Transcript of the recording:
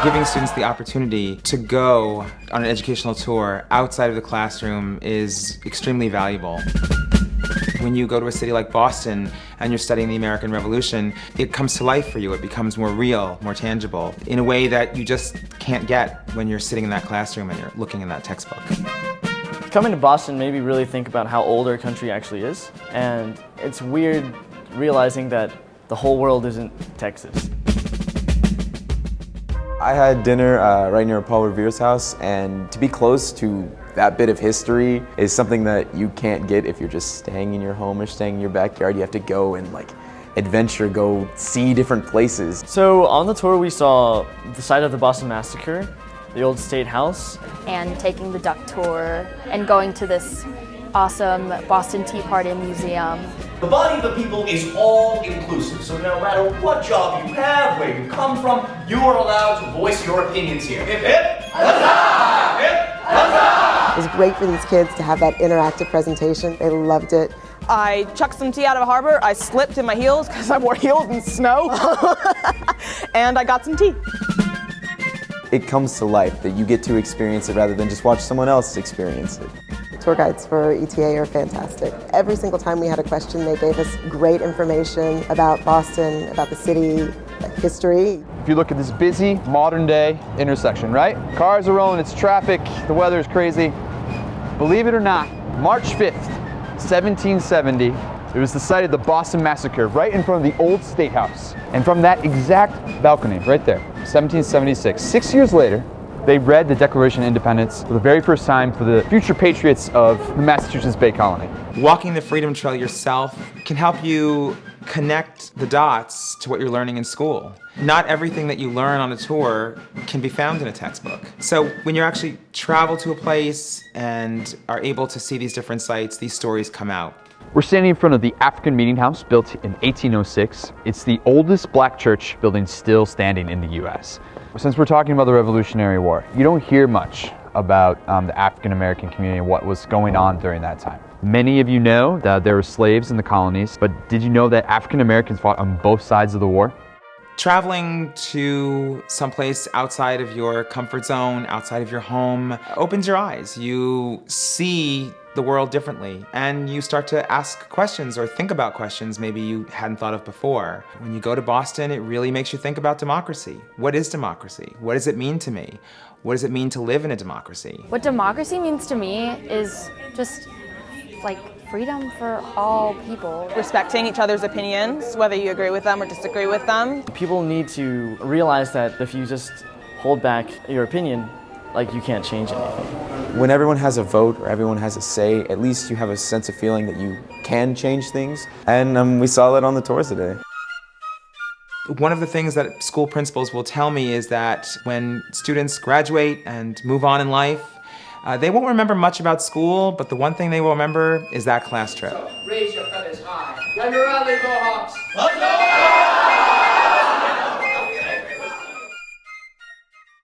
Giving students the opportunity to go on an educational tour outside of the classroom is extremely valuable. When you go to a city like Boston and you're studying the American Revolution, it comes to life for you. It becomes more real, more tangible, in a way that you just can't get when you're sitting in that classroom and you're looking in that textbook. Coming to Boston made me really think about how old our country actually is, and it's weird realizing that the whole world isn't Texas. I had dinner right near Paul Revere's house, and to be close to that bit of history is something that you can't get if you're just staying in your home or staying in your backyard. You have to go and adventure, go see different places. So on the tour we saw the site of the Boston Massacre, the old State House, and taking the duck tour and going to this awesome Boston Tea Party Museum. The body of the people is all inclusive, so no matter what job you have, where you come from, you are allowed to voice your opinions here. Hip hip, huzzah! Hip, huzzah! It was great for these kids to have that interactive presentation. They loved it. I chucked some tea out of a harbor, I slipped in my heels because I wore heels in snow, and I got some tea. It comes to life that you get to experience it rather than just watch someone else experience it. Tour guides for ETA are fantastic. Every single time we had a question, they gave us great information about Boston, about the city, history. If you look at this busy, modern-day intersection, right? Cars are rolling, it's traffic, the weather is crazy. Believe it or not, March 5th, 1770, it was the site of the Boston Massacre, right in front of the old State House. And from that exact balcony, right there, 1776, 6 years later, they read the Declaration of Independence for the very first time for the future patriots of the Massachusetts Bay Colony. Walking the Freedom Trail yourself can help you connect the dots to what you're learning in school. Not everything that you learn on a tour can be found in a textbook. So when you actually travel to a place and are able to see these different sites, these stories come out. We're standing in front of the African Meeting House, built in 1806. It's the oldest black church building still standing in the U.S. Since we're talking about the Revolutionary War, you don't hear much about the African American community and what was going on during that time. Many of you know that there were slaves in the colonies, but did you know that African Americans fought on both sides of the war? Traveling to someplace outside of your comfort zone, outside of your home, opens your eyes. You see the world differently, and you start to ask questions or think about questions maybe you hadn't thought of before. When you go to Boston, it really makes you think about democracy. What is democracy? What does it mean to me? What does it mean to live in a democracy? What democracy means to me is just like freedom for all people. Respecting each other's opinions, whether you agree with them or disagree with them. People need to realize that if you just hold back your opinion, you can't change anything. When everyone has a vote or everyone has a say, at least you have a sense of feeling that you can change things. And we saw that on the tours today. One of the things that school principals will tell me is that when students graduate and move on in life, they won't remember much about school, but the one thing they will remember is that class trip. So, raise your feathers high. And rally, Mohawks! Huzzah!